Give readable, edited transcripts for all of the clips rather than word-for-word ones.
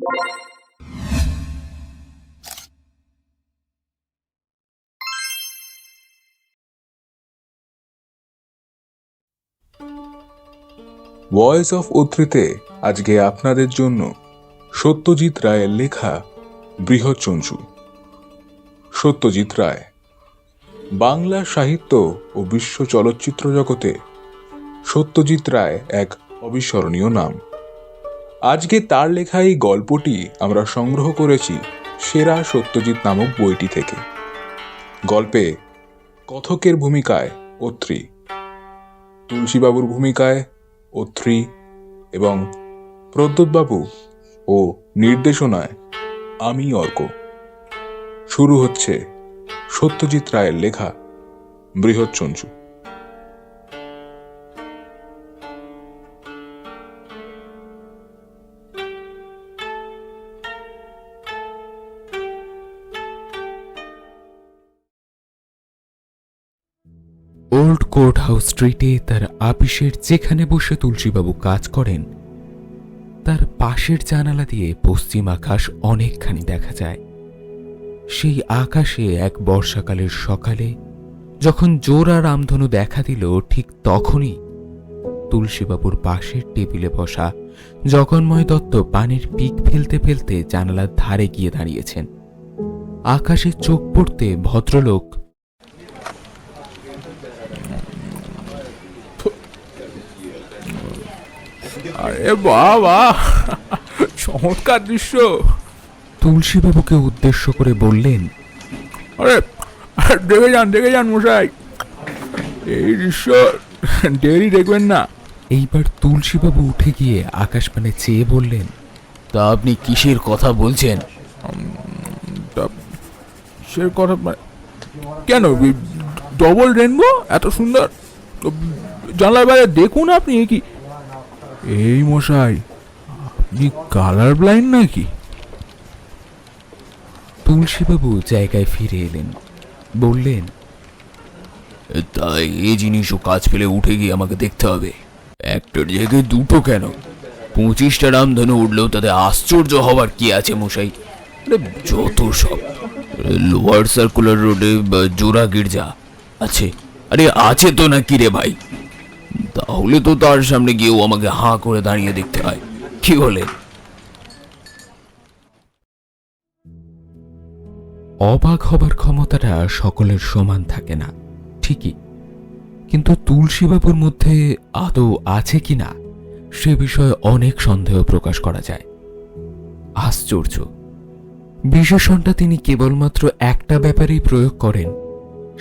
Voice of অত্রিতে আজকে আপনাদের জন্য সত্যজিৎ রায়ের লেখা বৃহৎচঞ্চু। সত্যজিৎ রায় বাংলা সাহিত্য ও বিশ্ব চলচ্চিত্র জগতে সত্যজিৎ রায় এক অবিস্মরণীয় নাম। আজকে তার লেখা এই গল্পটি আমরা সংগ্রহ করেছি সেরা সত্যজিৎ নামক বইটি থেকে। গল্পে কথকের ভূমিকায় অত্রি, তুলসীবাবুর ভূমিকায় অত্রি এবং প্রদ্যোৎবাবু ও নির্দেশনায় আমি অর্ক। শুরু হচ্ছে সত্যজিৎ রায়ের লেখা বৃহৎচঞ্চু। ওল্ড কোর্ট হাউস স্ট্রিটে তার আপিসের যেখানে বসে তুলসীবাবু কাজ করেন তার পাশের জানালা দিয়ে পশ্চিম আকাশ অনেকখানি দেখা যায়। সেই আকাশে এক বর্ষাকালের সকালে যখন জোড়া রামধনু দেখা দিল, ঠিক তখনই তুলসীবাবুর পাশের টেবিলে বসা জগন্ময় দত্ত পানির পিক ফেলতে ফেলতে জানালার ধারে গিয়ে দাঁড়িয়েছেন। আকাশে চোখ পড়তে ভদ্রলোক আরে বাবা, চমৎকার দৃশ্য। তুলসীবাবুকে উদ্দেশ্য করে বললেন, আরে দেখে যান মশাই, এই দৃশ্য দেরি দেখবেন না। এইবার তুলসীবাবু উঠে গিয়ে আকাশপানে চেয়ে বললেন, তা আপনি কিসের কথা বলছেন? সে কথা কেন, ডবল রেনবো এত সুন্দর, জানলার বাইরে দেখুন আপনি। কি এই মশাই, আপনি কালার ব্লাইন্ড নাকি? তুলসীবাবু জায়গায় ফিরে এলেন, বললেন, তাই এই জিনিসও কাজ ফেলে উঠে গিয়ে আমাকে দেখতে হবে? একটার জায়গায় দুটো কেন, 25টা রামধনু উঠলেও তাতে আশ্চর্য হবার কি আছে মশাই? যত সব। লোয়ার সার্কুলার রোডে জোড়া গির্জা আছে, আরে আছে তো না কি রে ভাই? তাহলে তো তার সামনে গিয়েও আমাকে হাঁ করে দাঁড়িয়ে দেখতে হয়, কি বলে? অবাক হবার ক্ষমতাটা সকলের সমান থাকে না ঠিকই, কিন্তু তুলসীবাবুর মধ্যে আদৌ আছে কিনা সে বিষয়ে অনেক সন্দেহ প্রকাশ করা যায়। আশ্চর্য, বিশেষণটা তিনি কেবলমাত্র একটা ব্যাপারেই প্রয়োগ করেন,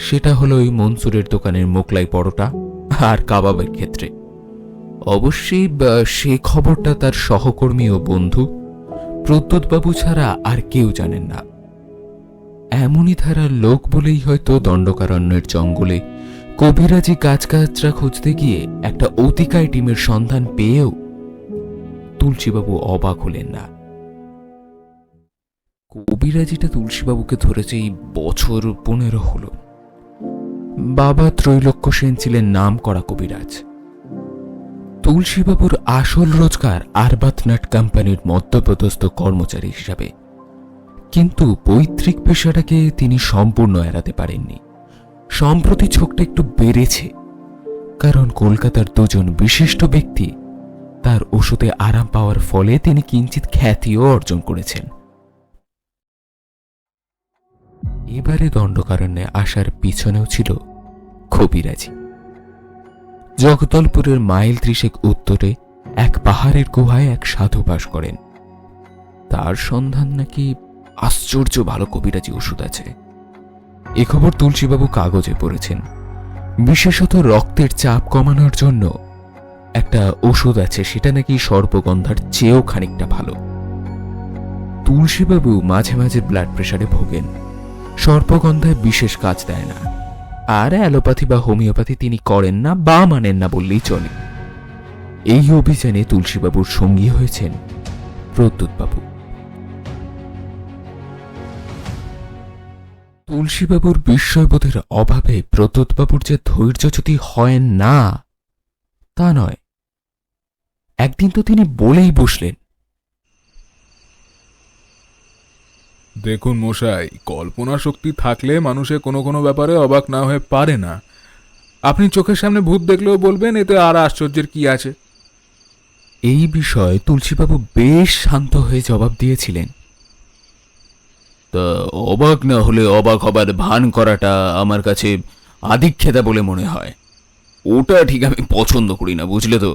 সেটা হলো ওই মনসুরের দোকানের মোগলাই পরোটা আর কাবাবের ক্ষেত্রে। অবশ্যই সে খবরটা তার সহকর্মী ও বন্ধু প্রদ্যোৎবাবু ছাড়া আর কেউ জানেন না। এমনই ধারার লোক বলেই হয়তো দণ্ডকারণ্যের জঙ্গলে কবিরাজি গাছগাছরা খুঁজতে গিয়ে একটা অতিকায় ডিমের সন্ধান পেয়েও তুলসীবাবু অবাক হলেন না। কবিরাজিটা তুলসীবাবুকে ধরেছে এই বছর 15 হলো। বাবা ত্রৈলোক্য সেন ছিলেন নাম করা কবিরাজ। তুলসীবাবুর আসল রোজগার আরবাথনাট কোম্পানির মধ্যপদস্থ কর্মচারী হিসাবে, কিন্তু পৈতৃক পেশাটাকে তিনি সম্পূর্ণ এড়াতে পারেননি। সম্প্রতি ঝোঁকটা একটু বেড়েছে, কারণ কলকাতার দুজন বিশিষ্ট ব্যক্তি তার ওষুধে আরাম পাওয়ার ফলে তিনি কিঞ্চিত খ্যাতিও অর্জন করেছেন। এবারে দণ্ডকারণ্যে আসার পিছনেও ছিল কবিরাজি। জগদলপুরের মাইল 30 উত্তরে এক পাহাড়ের গুহায় এক সাধু বাস করেন। তার সন্ধান নাকি আশ্চর্য ভালো কবিরাজি ওষুধ আছে। এ খবর তুলসীবাবু কাগজে পড়েছেন। বিশেষত রক্তের চাপ কমানোর জন্য একটা ওষুধ আছে, সেটা নাকি সর্পগন্ধার চেয়েও খানিকটা ভালো। তুলসীবাবু মাঝে মাঝে ব্লাড প্রেশারে ভোগেন। সর্পগন্ধায় বিশেষ কাজ দেয় না, আর অ্যালোপ্যাথি বা হোমিওপ্যাথি তিনি করেন না বা মানেন না বললেই চলে। এই অভিযানে তুলসীবাবুর সঙ্গী হয়েছেন প্রদ্যোৎবাবু। তুলসীবাবুর বিস্ময়বোধের অভাবে প্রদ্যোৎবাবুর যে ধৈর্য যদি হয় না তা নয়, একদিন তো তিনি বলেই বসলেন, দেখুন মশাই, কল্পনা শক্তি থাকলে মানুষের কোনো কোনো ব্যাপারে অবাক না হয়ে পারে না। আপনি চোখের সামনে ভূত দেখলেও বলবেন এতে আর আশ্চর্যের কি আছে। এই বিষয়ে তুলসীবাবু বেশ শান্ত হয়ে জবাব দিয়েছিলেন। তা অবাক না হলে অবাক হবার ভান করাটা আমার কাছে আদিক্ষেতা বলে মনে হয়। ওটা ঠিক আমি পছন্দ করি না, বুঝলে তো।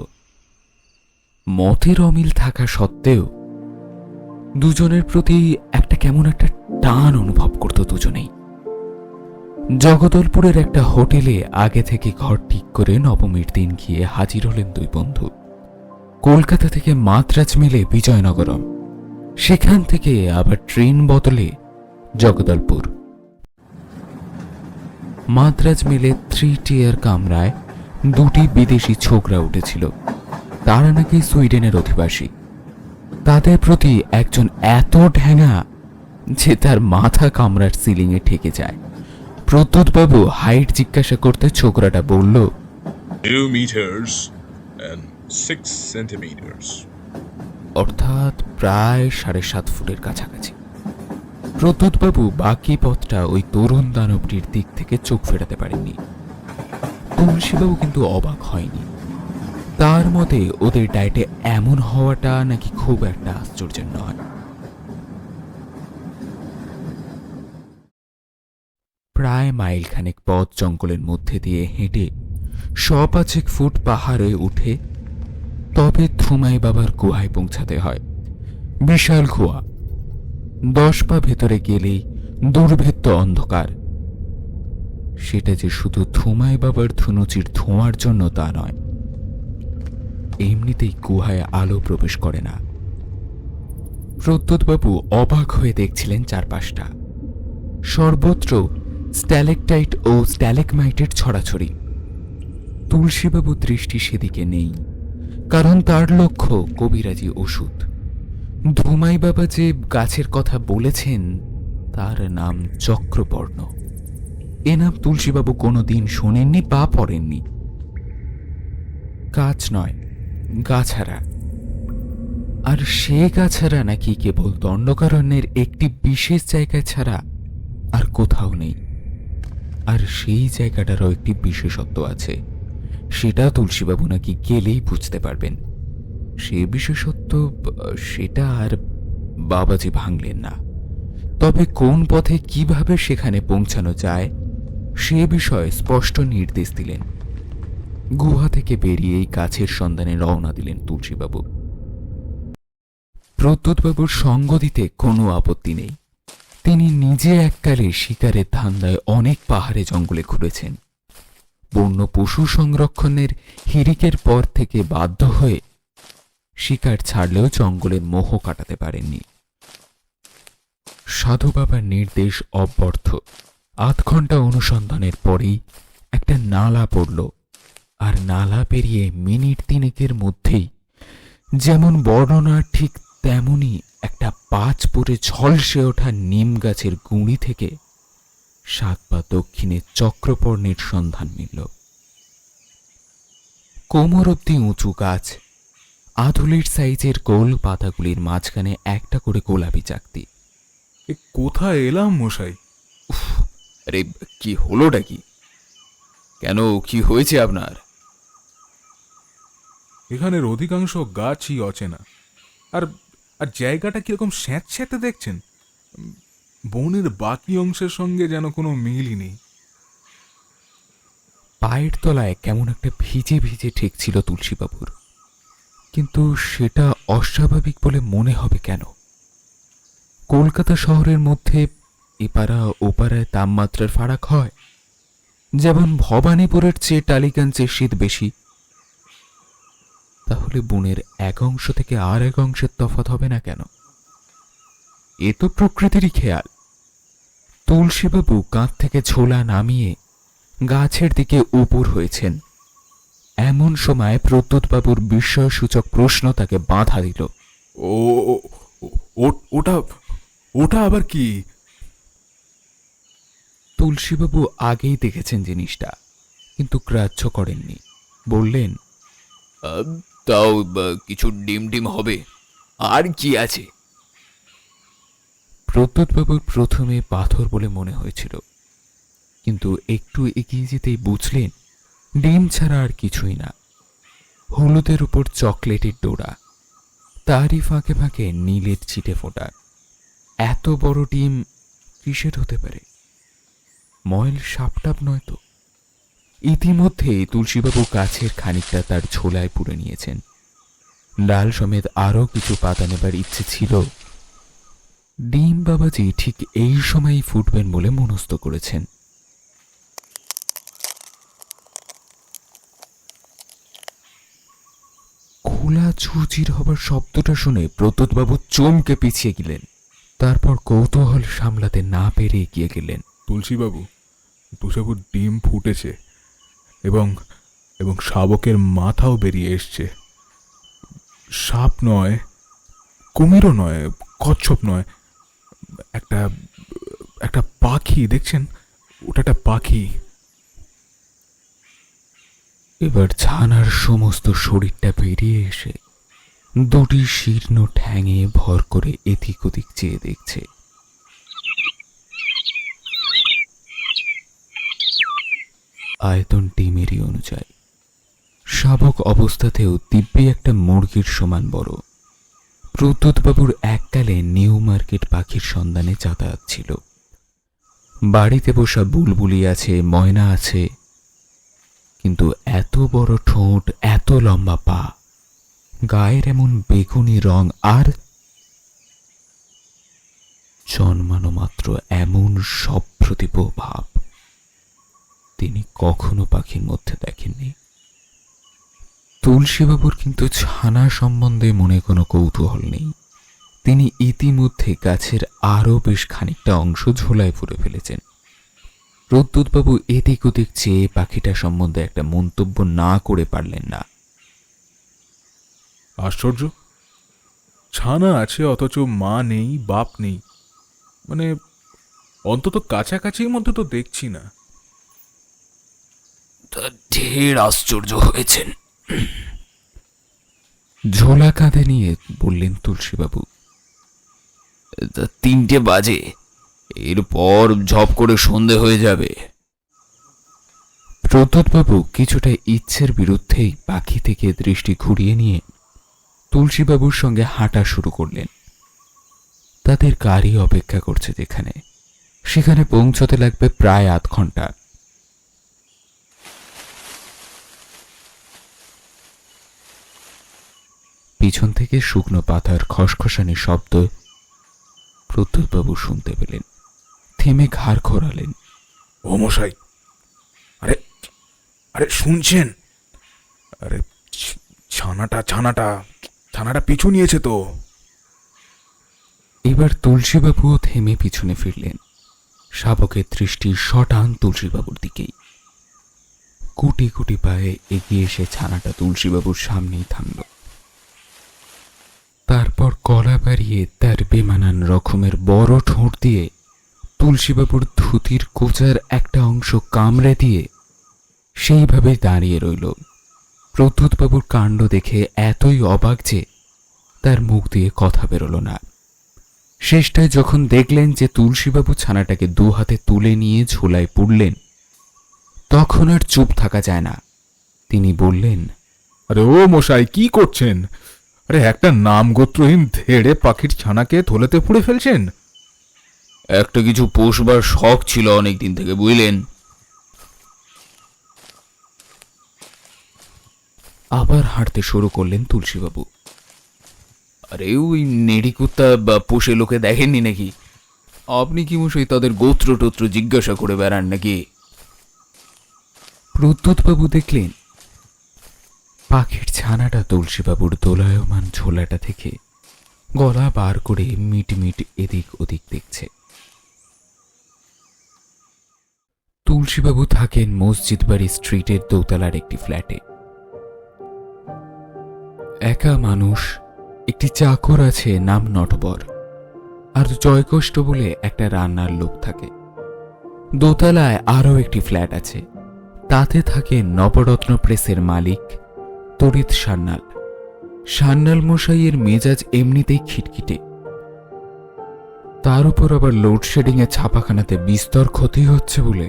মতের অমিল থাকা সত্ত্বেও দুজনের প্রতি একটা কেমন একটা টান অনুভব করত দুজনেই। জগদলপুরের একটা হোটেলে আগে থেকে ঘর ঠিক করে নবমীর দিন গিয়ে হাজির হলেন দুই বন্ধু। কলকাতা থেকে মাদ্রাজ মেলে বিজয়নগরম, সেখান থেকে আবার ট্রেন বদলে জগদলপুর। মাদ্রাজ মেলে 3 টিয়ার কামরায় দুটি বিদেশি ছোকরা উঠেছিল। তারা নাকি সুইডেনের অধিবাসী। তাদের প্রতি একজন এত ঢ্যাঙা যে তার মাথা কামরার সিলিংয়ে ঠেকে যায়। প্রদ্যোৎবাবু হাইট জিজ্ঞাসা করতে ছোকরাটা বলল, 2 meters and 6 centimeters. অর্থাৎ প্রায় 7.5 ফুটের কাছাকাছি। প্রদ্যোৎবাবু বাকি পথটা ওই তরুণ দানবটির দিক থেকে চোখ ফেরাতে পারেননি। তুলসীবাবু কিন্তু অবাক হয়নি। তার মতে ওদের ডায়েটে এমন হওয়াটা নাকি খুব একটা আশ্চর্যের নয়। প্রায় মাইলখানেক পথ জঙ্গলের মধ্যে দিয়ে হেঁটে 100-5 ফুট পাহাড়ে উঠে তবে থুমাই বাবার গুহায় পৌঁছাতে হয়। বিশাল গুহা, 10 পা ভেতরে গেলেই দুর্ভেদ্য অন্ধকার। সেটা যে শুধু থুমাই বাবার ধুনুচির ধোঁয়ার জন্য তা নয়, এমনিতেই গুহায় আলো প্রবেশ করে না। প্রদ্যোৎবাবু অবাক হয়ে দেখছিলেন চারপাশটা। সর্বত্র স্ট্যালেকটাইট ও স্ট্যালেকমাইটের ছড়াছড়ি। তুলসীবাবু দৃষ্টি সেদিকে নেই, কারণ তার লক্ষ্য কবিরাজি ওষুধ। ধুমাই বাবা যে গাছের কথা বলেছেন তার নাম চক্রবর্ণ। এ নাম তুলসীবাবু কোনোদিন শোনেননি বা পড়েননি। গাছ নয়, গাছারা। আর সে গাছারা নাকি কেবল দণ্ডকারণ্যের একটি বিশেষ জায়গায় ছাড়া আর কোথাও নেই। আর সেই জায়গাটারও একটি বিশেষত্ব আছে, সেটা তুলসীবাবু নাকি গেলেই বুঝতে পারবেন। সে বিশেষত্ব সেটা আর বাবাজি ভাঙলেন না। তবে কোন পথে কিভাবে সেখানে পৌঁছানো যায় সে বিষয়ে স্পষ্ট নির্দেশ দিলেন। গুহা থেকে বেরিয়েই গাছের সন্ধানে রওনা দিলেন তুলসীবাবু। প্রদ্যোৎবাবুর সঙ্গ দিতে কোনো আপত্তি নেই। তিনি নিজে এককালে শিকারের ধান্দায় অনেক পাহাড়ে জঙ্গলে ঘুরেছেন। বন্য পশু সংরক্ষণের হিড়িকের পর থেকে বাধ্য হয়ে শিকার ছাড়লেও জঙ্গলের মোহ কাটাতে পারেননি। সাধু বাবার নির্দেশ অব্যর্থ। 8 ঘন্টা অনুসন্ধানের পরেই একটা নালা পড়ল, আর নালা পেরিয়ে মিনিট 3 মধ্যেই যেমন বর্ণনা ঠিক তেমনি একটা 5 পরে ঝলসে ওঠা নিম গাছের গুঁড়ি থেকে 7 পা দক্ষিণে চক্রপর্ণের সন্ধান মিলল। কোমর অব্দি উঁচু গাছ, আধুলির সাইজের গোল পাতাগুলির মাঝখানে একটা করে গোলাপি চাকতি। এ কোথায় এলাম মশাই? আরে কি হলোটা কি? কেন, কি হয়েছে আপনার? এখানের অধিকাংশ গাছই অচেনা। আর আর জায়গাটা কিরকম স্যাঁতস্যাঁতে দেখছেন। বনের বাকি অংশের সঙ্গে যেন কোনো মিলই নেই। পায়ের তলায় কেমন একটা ভিজে ভিজে ঠেকছিল তুলসীবাবুর, কিন্তু সেটা অস্বাভাবিক বলে মনে হবে কেন? কলকাতা শহরের মধ্যে এপাড়া ওপাড়ায় তাপমাত্রার ফারাক হয়, যেমন ভবানীপুরের চেয়ে টালিগঞ্জে শীত বেশি। তাহলে বনের এক অংশ থেকে আর এক অংশের তফাৎ হবে না কেন? এ তো প্রকৃতিরই খেয়াল। তুলসীবাবু কাঁধ থেকে ঝোলা নামিয়ে গাছের দিকে উপর হয়েছেন। এমন সময় প্রদ্যোৎবাবুর বিস্ময়সূচক প্রশ্ন তাকে বাধা দিল। ও ওটা ওটা আবার কি? তুলসীবাবু আগেই দেখেছেন জিনিসটা, কিন্তু গ্রাহ্য করেননি। বললেন, তাও কিছু ডিম ডিম হবে, আর কি আছে? প্রদ্যোৎবাবুর প্রথমে পাথর বলে মনে হয়েছিল, কিন্তু একটু এগিয়ে যেতেই বুঝলেন ডিম ছাড়া আর কিছুই না। হলুদের উপর চকলেটের ডোরা, তারই ফাঁকে ফাঁকে নীলের ছিটে ফোটা। এত বড় ডিম কিসের হতে পারে? ময়েল সাপটাপ নয় তো? ইতিমধ্যেই তুলসীবাবু গাছের খানিকটা তার ঝোলায় পুরে নিয়েছেন। ডাল সমেত আরও কিছু পাতা নেবার ইচ্ছে ছিল। ডিম বাবাজি ঠিক এই সময়ই ফুটবেন বলে মনস্থ করেছেন। খোলা ঝুরঝির হবার শব্দটা শুনে প্রদ্যোৎবাবু চমকে পিছিয়ে গেলেন। তারপর কৌতূহল সামলাতে না পেরে এগিয়ে গেলেন। তুলসীবাবু, ডিম ফুটেছে এবং এবং শাবকের মাথাও বেরিয়ে এসছে। সাপ নয়, কুমিরও নয়, কচ্ছপ নয়, একটা একটা পাখি। দেখছেন, ওটা একটা পাখি। এবার ছানার সমস্ত শরীরটা বেরিয়ে এসে দুটি শীর্ণ ঠ্যাঙে ভর করে এদিক ওদিক চেয়ে দেখছে। আয়তন ডিমেরই অনুযায়ী, শাবক অবস্থাতেও দিব্যি একটা মুরগির সমান বড়। প্রদ্যোৎবাবুর এককালে নিউ মার্কেট পাখির সন্ধানে যাতায়াত ছিল। বাড়িতে বসা বুলবুলি আছে, ময়না আছে, কিন্তু এত বড় ঠোঁট, এত লম্বা পা, গায়ের এমন বেগুনি রং, আর জন্মানো মাত্র এমন সপ্রতিভ ভাব তিনি কখনো পাখির মধ্যে দেখেননি। তুলসীবাবুর কিন্তু ছানা সম্বন্ধে মনে কোনো কৌতূহল নেই। তিনি ইতিমধ্যে গাছের আরও বেশ খানিকটা অংশ ঝোলায় পুরে ফেলেছেন। প্রদ্যোৎবাবু এদিক ওদিক চেয়ে পাখিটা সম্বন্ধে একটা মন্তব্য না করে পারলেন না। আশ্চর্য, ছানা আছে অথচ মা নেই, বাপ নেই। মানে অন্তত কাছাকাছির মধ্যে তো দেখছি না। তা ঢের আশ্চর্য হয়েছেন। ঝোলা কাঁধে নিয়ে বললেন তুলসীবাবু। 3টে বাজে, এরপর ঝপ করে সন্ধে হয়ে যাবে। প্রদ্যোৎবাবু কিছুটা ইচ্ছের বিরুদ্ধেই পাখি থেকে দৃষ্টি ঘুরিয়ে নিয়ে তুলসীবাবুর সঙ্গে হাঁটা শুরু করলেন। তাদের গাড়ি অপেক্ষা করছে যেখানে, সেখানে পৌঁছতে লাগবে প্রায় আধ ঘন্টা। পিছন থেকে শুকনো পাতার খসখসানি শব্দ প্রদ্যোৎবাবু শুনতে পেলেন। থেমে ঘাড় ঘোরালেন। ও মশাই, আরে আরে শুনছেন? আরে ছানাটা পিছু নিয়েছে তো। এবার তুলসীবাবুও থেমে পিছনে ফিরলেন। শাবকের দৃষ্টি সটান তুলসীবাবুর দিকেই। কুটি কুটি পায়ে এগিয়ে এসে ছানাটা তুলসীবাবুর সামনেই থামল। তারপর গলা বাড়িয়ে তার বেমানান রকমের বড় ঠোঁট দিয়ে তুলসীবাবুর ধুতির কোচার একটা অংশ কামড়ে দিয়ে সেইভাবে দাঁড়িয়ে রইল। প্রদ্যোৎবাবুর কাণ্ড দেখে এতই অবাক যে তার মুখ দিয়ে কথা বেরোল না। শেষটায় যখন দেখলেন যে তুলসীবাবু ছানাটাকে দু হাতে তুলে নিয়ে ঝোলায় পুড়লেন, তখন আর চুপ থাকা যায় না। তিনি বললেন, আরে ও মশাই, কি করছেন? আরে একটা নামগোত্রহীন ধেড়ে পাখির ছানাকে থলেতে পুড়ে ফেলছেন। একটা কিছু পোষবার শখ ছিল অনেকদিন থেকে, বুঝলেন? আবার হাঁটতে শুরু করলেন তুলসীবাবু। আরে ওই নেড়িকুত্তা বা পোষে লোকে দেখেননি নাকি? আপনি কি মশাই তাদের গোত্র টোত্র জিজ্ঞাসা করে বেড়ান নাকি? প্রদ্যোৎবাবু দেখলেন পাখির ছানাটা তুলসীবাবুর দোলায়মান ঝোলাটা থেকে গলা বার করে মিটমিট এদিক ওদিক দেখছে। তুলসীবাবু থাকেন মসজিদ বাড়ি স্ট্রিটের দোতলার একটি ফ্ল্যাটে। একা মানুষ, একটি চাকর আছে নাম নটবর, আর জয়কষ্ট বলে একটা রান্নার লোক থাকে। দোতলায় আরও একটি ফ্ল্যাট আছে, তাতে থাকে নবরত্ন প্রেসের মালিক তড়িৎ সান্যাল। সান্যাল মশাইয়ের মেজাজ এমনিতেই খিটখিটে। তার উপর আবার লোডশেডিং এ ছাপাখানাতে বিস্তর ক্ষতি হচ্ছে বলে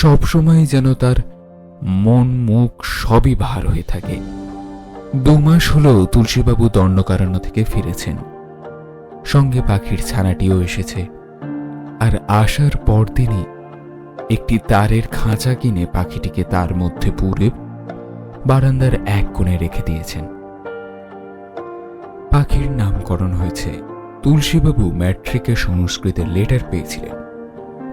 সবসময় যেন তার মন মুখ সবই ভার হয়ে থাকে। 2 মাস হলো তুলসীবাবু দণ্ডকারণ্য থেকে ফিরেছেন, সঙ্গে পাখির ছানাটিও এসেছে। আর আসার পরদিনই একটি তারের খাঁচা কিনে পাখিটিকে তার মধ্যে পুরে বারান্দার এক কোণে রেখে দিয়েছেন। পাখির নামকরণ হয়েছে। তুলসীবাবু ম্যাট্রিকে সংস্কৃতের লেটার পেয়েছিলেন,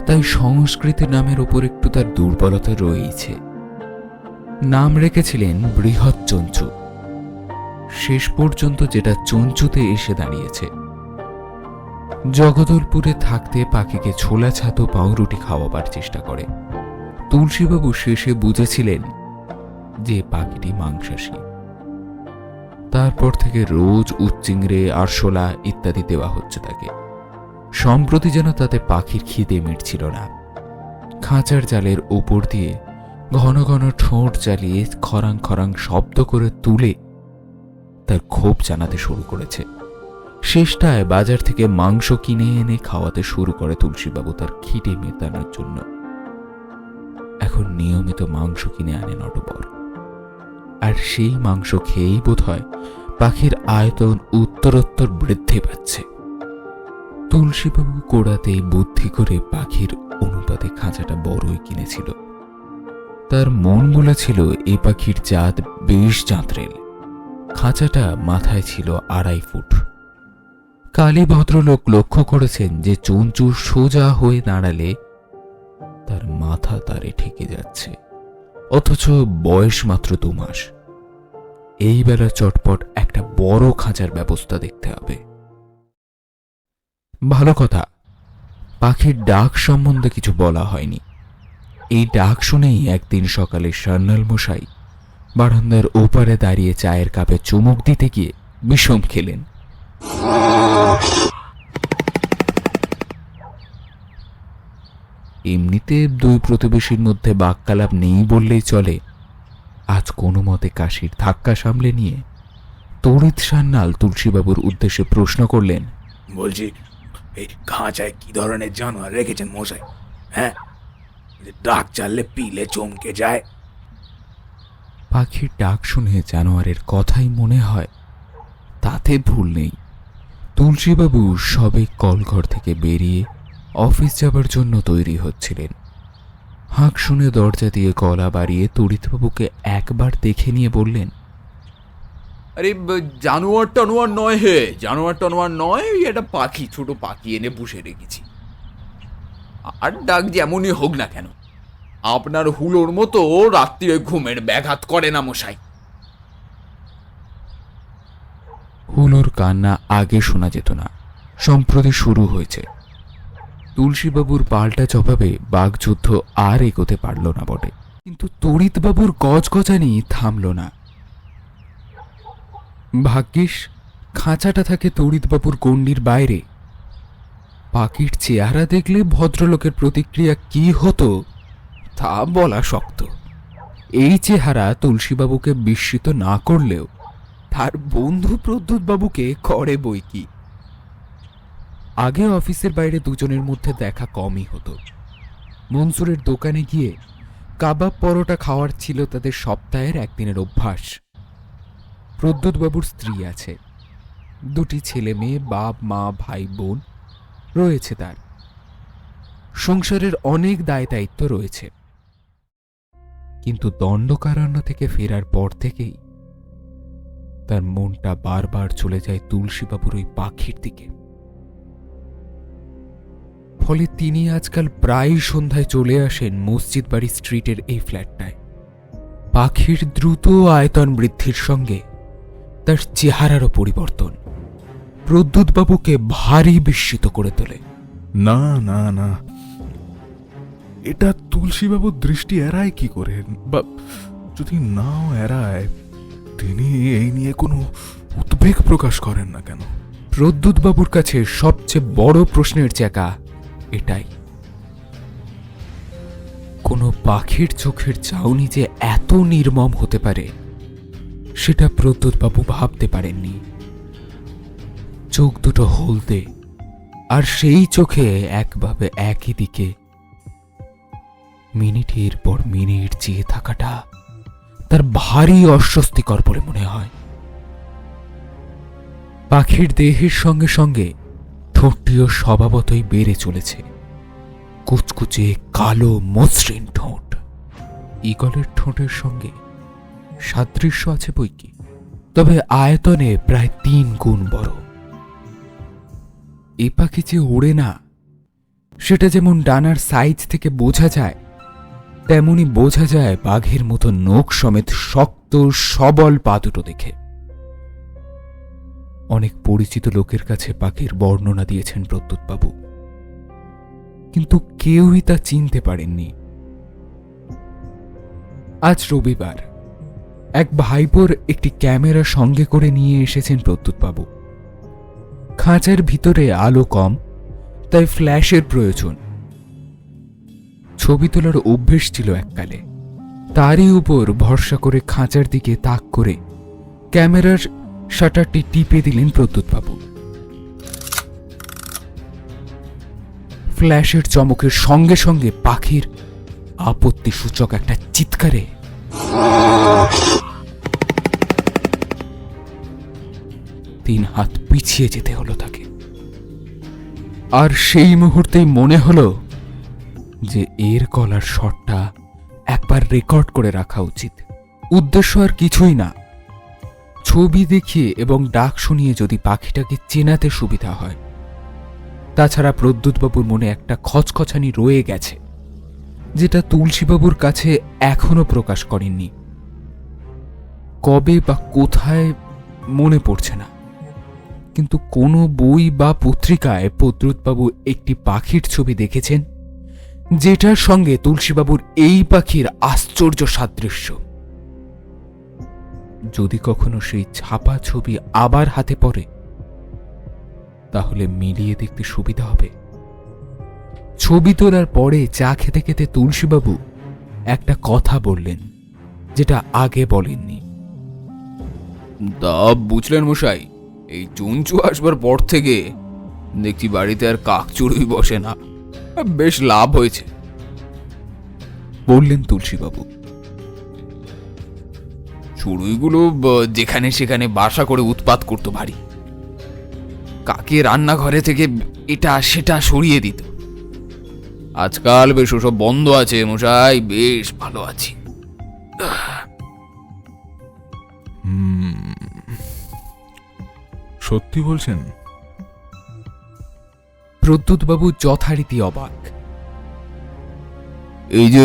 তাই সংস্কৃতের নামের ওপর একটু তার দুর্বলতা রয়েছে। নাম রেখেছিলেন বৃহৎ চঞ্চু। শেষ পর্যন্ত যেটা চঞ্চুতে এসে দাঁড়িয়েছে। জগদলপুরে থাকতে পাখিকে ছোলা ছাতু পাউরুটি খাওয়াবার চেষ্টা করে। তুলসীবাবু শেষে বুঝেছিলেন যে পাখিটি মাংসাশী। তারপর থেকে রোজ উচ্চিংড়ে, আরশোলা ইত্যাদি দেওয়া হচ্ছে তাকে। সম্প্রতি যেন তাতে পাখির খিদে মিটছিল না। খাঁচার জালের ওপর দিয়ে ঘন ঘন ঠোঁট চালিয়ে খরাং খরাং শব্দ করে তুলে তার ক্ষোভ জানাতে শুরু করেছে। শেষটায় বাজার থেকে মাংস কিনে এনে খাওয়াতে শুরু করে তুলসীবাবু তার খিদে মেটানোর জন্য। এখন নিয়মিত মাংস কিনে আনে নটবর, আর সেই মাংস খেয়েই বোধ হয় পাখির আয়তন উত্তরোত্তর বৃদ্ধি পাচ্ছে। তুলসীবাবু কোড়াতেই বুদ্ধি করে পাখির অনুপাতে খাঁচাটা বড়ই কিনেছিল। তার মন বলেছিল এ পাখির জাত বেশ জাঁতরেল। খাঁচাটা মাথায় ছিল 2.5 ফুট। কালী ভদ্রলোক লক্ষ্য করেছেন যে চঞ্চু সোজা হয়ে দাঁড়ালে তার মাথা তারে ঠেকে যাচ্ছে, অথচ বয়স মাত্র 2 মাস। এই বেলা চটপট একটা বড় খাঁচার ব্যবস্থা দেখতে হবে। ভালো কথা, পাখির ডাক সম্বন্ধে কিছু বলা হয়নি। এই ডাক শুনেই একদিন সকালে সান্যাল মশাই বারান্দার ওপারে দাঁড়িয়ে চায়ের কাপে চুমুক দিতে গিয়ে বিষম খেলেন। এমনিতে 2 প্রতিবেশীর মধ্যে বাক্যালাপ নেই বললেই চলে। আজ কোনো মতে কাশির ধাক্কা সামলে নিয়ে তড়িৎ সান্যাল তুলসীবাবুর উদ্দেশ্যে প্রশ্ন করলেন, বলছি, এই খাঁচায় কি ধরনের জানোয়ার রেখেছেন মশাই? হ্যাঁ, যে ডাক চাললে পিলে চমকে যায়। পাখির ডাক শুনে জানোয়ারের কথাই মনে হয়, তাতে ভুল নেই। তুলসীবাবু সবে কলঘর থেকে বেরিয়ে অফিস যাবার জন্য তৈরি হচ্ছিলেন। হাঁক শুনে দরজা দিয়ে গলা বাড়িয়ে তড়িৎবাবুকে একবার দেখে নিয়ে বললেন, আরে জানোয়ার টানোয়ার নয় হে, জানোয়ার টানোয়ার নয়, এটা পাখি, ছোট পাখি এনে পুষে রেখেছি। আর ডাক যেমনই হোক না কেন, আপনার হুলোর মতো রাত্রিরে ঘুমের ব্যাঘাত করে না মশাই। হুলোর কান্না আগে শোনা যেত না, সম্প্রতি শুরু হয়েছে। তুলসীবাবুর পাল্টা জবাবে বাগযুদ্ধ আর এগোতে পারল না বটে, কিন্তু তড়িৎবাবুর গজগজানি থামল না। ভাগ্যিস খাঁচাটা থাকে তড়িৎবাবুর গণ্ডির বাইরে। পাখির চেহারা দেখলে ভদ্রলোকের প্রতিক্রিয়া কি হতো তা বলা শক্ত। এই চেহারা তুলসীবাবুকে বিস্মিত না করলেও তার বন্ধু প্রদ্যুৎবাবুকে করে বই কি। আগে অফিসের বাইরে দুজনের মধ্যে দেখা কমই হতো। মনসুরের দোকানে গিয়ে কাবাব পরোটা খাওয়ার ছিল তাদের সপ্তাহের একদিনের অভ্যাস। প্রদ্যুৎবাবুর স্ত্রী আছে, 2টি ছেলে মেয়ে, বাপ মা ভাই বোন রয়েছে। তার সংসারের অনেক দায় দায়িত্ব রয়েছে, কিন্তু দণ্ডকারণ্য থেকে ফেরার পর থেকেই তার মনটা বারবার চলে যায় তুলসীবাবুর ওই পাখির দিকে। ফলে তিনি আজকাল প্রায় সন্ধ্যায় চলে আসেন মসজিদ বাড়ি স্ট্রিটের এই ফ্ল্যাটটায়। পাখির দ্রুত আয়তন বৃদ্ধির সঙ্গে তার চেহারারও পরিবর্তন প্রদ্যুৎবাবুকে ভারী বিস্মিত করে তোলে। না না না, এটা তুলসীবাবুর দৃষ্টি এড়ায় কি করে? বা যদি নাও এড়ায়, তিনি এই নিয়ে কোনো উদ্বেগ প্রকাশ করেন না কেন? প্রদ্যুৎবাবুর কাছে সবচেয়ে বড় প্রশ্নের জায়গা এটাই, কোনো পাখির চোখের চাউনি যে এত নির্মম হতে পারে সেটা প্রদ্যুৎবাবু ভাবতে পারেননি। চোখ দুটো হলদে, আর সেই চোখে একভাবে একই দিকে মিনিটের পর মিনিট চেয়ে থাকাটা তার ভারী অস্বস্তিকর বলে মনে হয়। পাখির দেহের সঙ্গে সঙ্গে ঠোঁটটিও স্বভাবতই বেড়ে চলেছে, কুচকুচে কালো মসৃণ ঠোঁট। ঈগলের ঠোঁটের সঙ্গে সাদৃশ্য আছে বৈকি, তবে আয়তনে প্রায় 3 গুণ বড়। এ পাখি যে ওড়ে না সেটা যেমন ডানার সাইজ থেকে বোঝা যায়, তেমনি বোঝা যায় বাঘের মতো নখ সমেত শক্ত সবল পা দুটো দেখে। অনেক পরিচিত লোকের কাছে পাখির বর্ণনা দিয়েছেন প্রদ্যুৎবাবু, কিন্তু কেউই তা চিনতে পারেননি। আজ রবিবার, এক ভাইপোর একটি ক্যামেরা সঙ্গে করে নিয়ে এসেছেন প্রদ্যুৎবাবু। খাঁচার ভিতরে আলো কম, তাই ফ্ল্যাশের প্রয়োজন। ছবি তোলার অভ্যেস ছিল এককালে, তারই উপর ভরসা করে খাঁচার দিকে তাক করে ক্যামেরার শাটারটি টিপে দিলেন প্রদ্যুৎবাবু। ফ্ল্যাশের চমকের সঙ্গে সঙ্গে পাখির আপত্তিসূচক একটা চিৎকারে 3 হাত পিছিয়ে যেতে হলো তাকে। আর সেই মুহূর্তেই মনে হলো যে এর গলার শটটা একবার রেকর্ড করে রাখা উচিত। উদ্দেশ্য আর কিছুই না, ছবি দেখিয়ে এবং ডাক শুনিয়ে যদি পাখিটাকে চেনাতে সুবিধা হয়। তাছাড়া প্রদ্যুৎবাবুর মনে একটা খচখচানি রয়ে গেছে, যেটা তুলসীবাবুর কাছে এখনো প্রকাশ করেননি। কবে বা কোথায় মনে পড়ছে না, কিন্তু কোনো বই বা পত্রিকায় প্রদ্যুৎবাবু একটি পাখির ছবি দেখেছেন, যেটার সঙ্গে তুলসীবাবুর এই পাখির আশ্চর্য সাদৃশ্য। যদি কখনো সেই ছাপা ছবি আবার হাতে পড়ে, তাহলে মিলিয়ে দেখতে সুবিধা হবে। ছবি তোলার পরে চা খেতে খেতে তুলসীবাবু একটা কথা বললেন, যেটা আগে বলেননি। তা বুঝলেন মশাই, এই চুনচু আসবার পর থেকে দেখছি বাড়িতে আর কাকচুড়ুই বসে না। বেশ লাভ হয়েছে, বললেন তুলসীবাবু। চড়ুইগুলো যেখানে সেখানে বাসা করে উৎপাত করতো ভারী। কাকে রান্নাঘরে থেকে এটা সেটা সরিয়ে দিত। আজকাল বেশ ওসব বন্ধ আছে মশাই, বেশ ভালো আছি। সত্যি বলছেন? প্রদ্যুৎবাবু যথারীতি অবাক। এই যে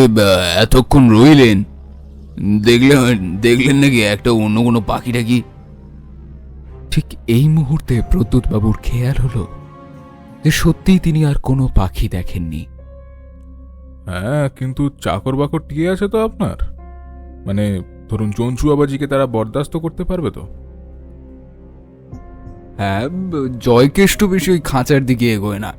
এতক্ষণ রইলেন, দেখলেন নাকি একটা অন্য কোনো পাখিটা কি? ঠিক এই মুহূর্তে প্রদ্যুৎবাবুর খেয়াল হলো যে সত্যিই তিনি আর কোনো পাখি দেখেননি। হ্যাঁ, কিন্তু চাকর বাকর টিকে আছে তো আপনার? মানে ধরুন চঞ্চু আবাজিকে তারা বরদাস্ত করতে পারবে তো? হ্যাঁ, জয়কেষ্ট বেশি ওই খাঁচার দিকে এগোয় না,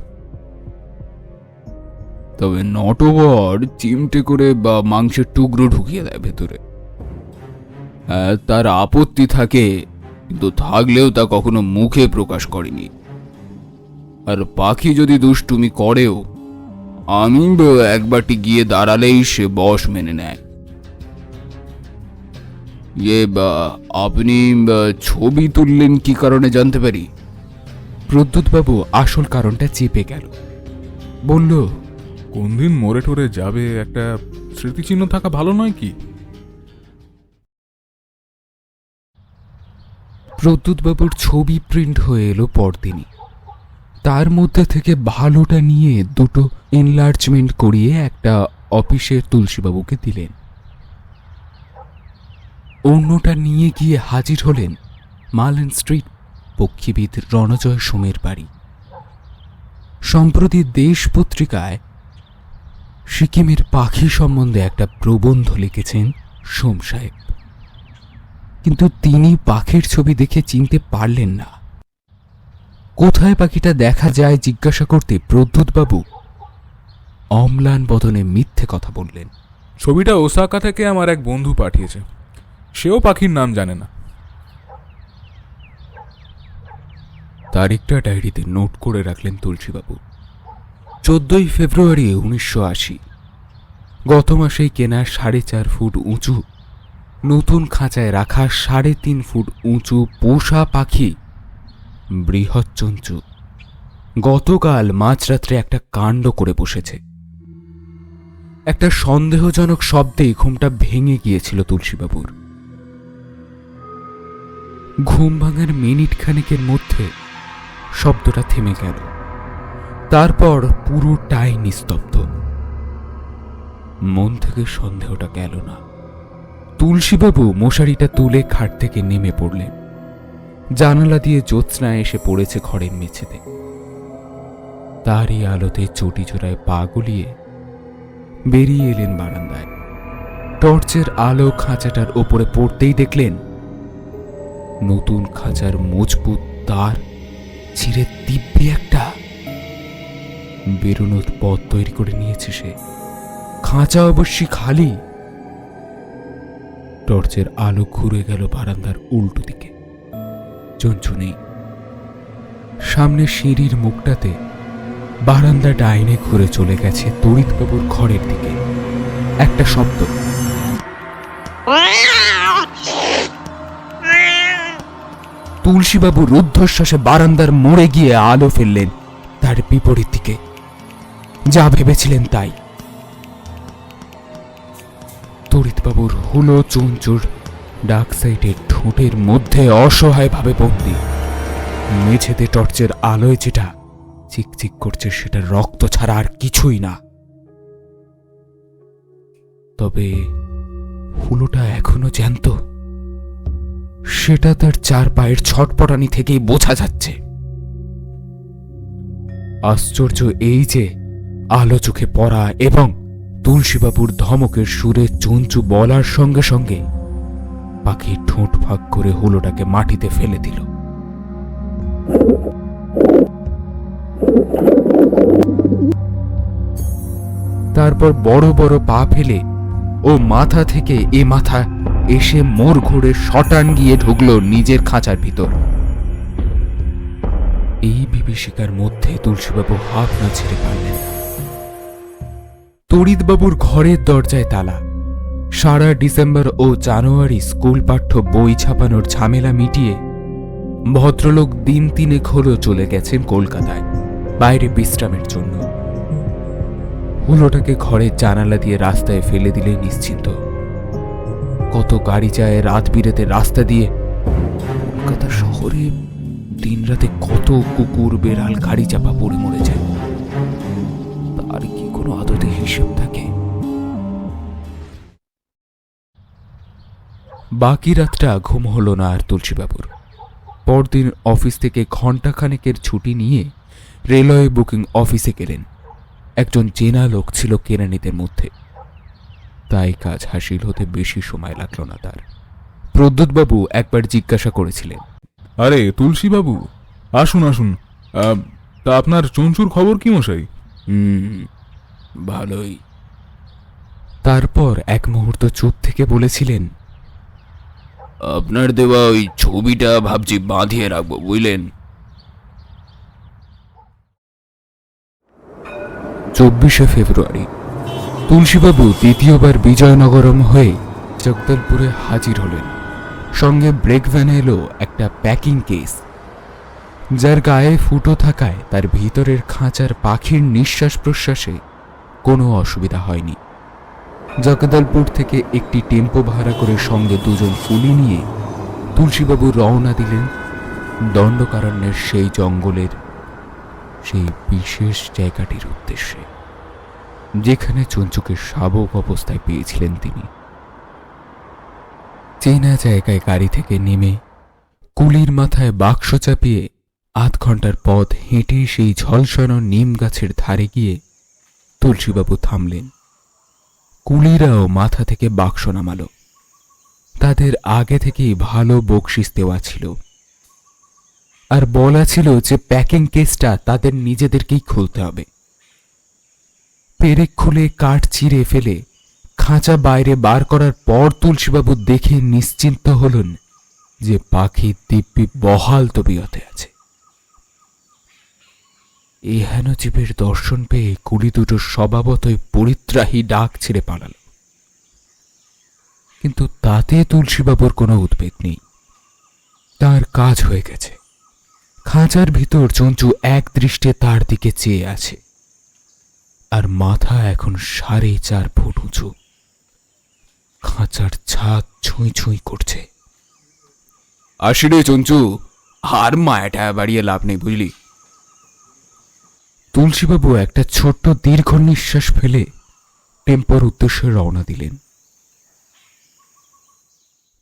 তবে নটবর চিমটে করে বা মাংসের টুকরো ঢুকিয়ে দেয় ভেতরে। হ্যাঁ, তার আপত্তি থাকে, কিন্তু থাকলেও তা কখনো মুখে প্রকাশ করেনি। আর পাখি যদি দুষ্টুমি করেও আমি একবারটি গিয়ে দাঁড়ালেই সে বশ মেনে নেয়। আপনি ছবি তুললেন কি কারণে জানতে পারি? প্রদ্যুৎবাবু আসল কারণটা চেপে গেল, বলল, কোন দিন মরে টরে যাবে, একটা স্মৃতিচিহ্ন থাকা ভালো নয় কি? প্রদ্যুৎবাবুর ছবি প্রিন্ট হয়ে এলো পরদিনই। তার মধ্যে থেকে ভালোটা নিয়ে 2টো এনলার্জমেন্ট করিয়ে একটা অফিসের তুলসীবাবুকে দিলেন। অন্যটা নিয়ে গিয়ে হাজির হলেন মার্লেন স্ট্রিট পক্ষীবিদ রণজয় সোমের বাড়ি। সম্প্রতি দেশ পত্রিকায় সিকিমের পাখি সম্বন্ধে একটা প্রবন্ধ লিখেছেন সোম সাহেব, কিন্তু তিনি পাখির ছবি দেখে চিনতে পারলেন না। কোথায় পাখিটা দেখা যায় জিজ্ঞাসা করতে প্রদ্যুৎবাবু অম্লান বদনে মিথ্যে কথা বললেন। ছবিটা ওসাকা থেকে আমার এক বন্ধু পাঠিয়েছে, সেও পাখির নাম জানে না। তারিখটা ডায়েরিতে নোট করে রাখলেন তুলসীবাবু। 14ই ফেব্রুয়ারি 1980। গত মাসেই কেনা 4.5 ফুট উঁচু নতুন খাঁচায় রাখা 3.5 ফুট উঁচু পোষা পাখি বৃহৎ চঞ্চু গতকাল মাঝরাত্রে একটা কাণ্ড করে বসেছে। একটা সন্দেহজনক শব্দে ঘুমটা ভেঙে গিয়েছিল তুলসীবাবুর। ঘুম ভাঙার মিনিট খানেকের মধ্যে শব্দটা থেমে গেল। তারপর পুরোটাই নিস্তব্ধ। মন থেকে সন্দেহটা গেল না। তুলসীবাবু মশারিটা তুলে খাট থেকে নেমে পড়লেন। জানালা দিয়ে জ্যোৎস্না এসে পড়েছে ঘরের মেঝেতে। তারই আলোতে চটি জোড়ায় পা গুলিয়ে বেরিয়ে এলেন বারান্দায়। টর্চের আলো খাঁচাটার ওপরে পড়তেই দেখলেন নতুন খাঁচার মজবুত তার ছিঁড়ে দিব্যি একটা বেরোনোর পথ তৈরি করে নিয়েছে সে। খাঁচা অবশ্যই খালি। টর্চের আলো ঘুরে গেল বারান্দার উল্টো দিকে। চঞ্চু নেই। সামনে সিঁড়ির মুখটাতে বারান্দা ডাইনে ঘুরে চলে গেছে তড়িৎবাবুর ঘরের দিকে। একটা শব্দ। তুলসীবাবু রুদ্ধশ্বাসে বারান্দার মোড়ে গিয়ে আলো ফেললেন তার বিপরীত দিকে। যা ভেবেছিলেন তাই। তড়িৎবাবুর হুলো চঞ্চুর ডাক সাইডের ঠোঁটের মধ্যে অসহায়ভাবে বন্দী। মেঝেতে টর্চের আলোয় যেটা চিকচিক করছে সেটা রক্ত ছাড়া আর কিছুই না। তবে হুলোটা এখনো জ্যান্ত, সেটা তার 4 পায়ের ছটপটানি থেকেই বোঝা যাচ্ছে। আশ্চর্য এই যে আলো চোখে পড়া এবং তুলসীবাবুর ধমকের সুরে চঞ্চু বলার সঙ্গে সঙ্গে পাখি ঠোঁট ফাঁক করে হুলোটাকে মাটিতে ফেলে দিল। তারপর বড় বড় পা ফেলে ও মাথা থেকে এ মাথা এসে মোড় ঘুরে শটান গিয়ে ঢুকলো নিজের খাঁচার ভিতর। এই বিভীষিকার মধ্যে তুলসীবাবু হাত না ছেড়ে পারলেন। তড়িৎবাবুর ঘরের দরজায় তালা। সারা ডিসেম্বর ও জানুয়ারি স্কুল পাঠ্য বই ছাপানোর ঝামেলা মিটিয়ে ভদ্রলোক দিন 3 হলো চলে গেছেন কলকাতায় বাইরে বিশ্রামের জন্য। হুলোটাকে ঘরের জানালা দিয়ে রাস্তায় ফেলে দিলে নিশ্চিন্ত। কত গাড়ি যায় রাত বিরেতে রাস্তা দিয়ে। কলকাতা শহরে দিনরাতে কত কুকুর বেড়াল গাড়ি চাপা পড়ে মরে যায়। তার কি কোনো আদতে হিসেব থাকে? বাকি রাতটা ঘুম হলো না আর তুলসীবাবুর। পরদিন অফিস থেকে ঘণ্টাখানেকের ছুটি নিয়ে রেলওয়ে বুকিং অফিসে গেলেন। একজন চেনা লোক ছিল কেরানিদের মধ্যে, তাই কাজ হাসিল হতে বেশি সময় লাগলো না তার। প্রদ্যোৎবাবু একবার জিজ্ঞাসা করেছিলেন, আরে তুলসীবাবু, আসুন আসুন। তা আপনার চঞ্চুর খবর কি মশাই? ভালোই। তারপর এক মুহূর্ত চুপ থেকে বলেছিলেন, আপনার দেওয়া ওই ছবিটা ভাবছি বাঁধিয়ে রাখবো, বুঝলেন? 24শে ফেব্রুয়ারি তুলসীবাবু দ্বিতীয়বার বিজয়নগরম হয়ে জগদলপুরে হাজির হলেন। সঙ্গে ব্রেক ভ্যানে এলো একটা প্যাকিং কেস, যার গায়ে ফুটো থাকায় তার ভিতরের খাঁচার পাখির নিঃশ্বাস প্রশ্বাসে কোনো অসুবিধা হয়নি। জগদলপুর থেকে একটি টেম্পো ভাড়া করে সঙ্গে 2 জন কুলি নিয়ে তুলসীবাবু রওনা দিলেন দণ্ডকারণ্যের সেই জঙ্গলের সেই বিশেষ জায়গাটির উদ্দেশ্যে, যেখানে চঞ্চুকে শাবক অবস্থায় পেয়েছিলেন তিনি। চেনা জায়গায় গাড়ি থেকে নেমে কুলির মাথায় বাক্স চাপিয়ে 8 ঘন্টার পথ হেঁটে সেই ঝলসানো নিম গাছের ধারে গিয়ে তুলসীবাবু থামলেন। কুলিরাও মাথা থেকে বাক্স নামালো। তাদের আগে থেকেই ভালো বকশিস দেওয়া ছিল, আর বলা ছিল যে প্যাকিং কেসটা তাদের নিজেদেরকেই খুলতে হবে। পেরেক খুলে কাঠ চিরে ফেলে খাঁচা বাইরে বার করার পর তুলসীবাবু দেখে নিশ্চিন্ত হলেন যে পাখি দিব্যি বহাল তবিয়তে আছে। এহেন জীবের দর্শন পেয়ে কুলি দুটো স্বভাবতই পরিত্রাহী ডাক ছেড়ে পালাল। কিন্তু তাতে তুলসীবাবুর কোনো উদ্বেগ নেই। তার কাজ হয়ে গেছে। খাঁচার ভিতর চঞ্চু এক দৃষ্টে তার দিকে চেয়ে আছে, আর মাথা এখন 4.5 ফুট উঁচু। খাঁচার ছাদ ছুঁই ছুঁই করছে। আসি রে চঞ্চু, আর মায়াটা বাড়িয়ে লাভ নেই, বুঝলি? তুলসীবাবু একটা ছোট্ট দীর্ঘ নিঃশ্বাস ফেলে টেম্পোর উদ্দেশ্যে রওনা দিলেন।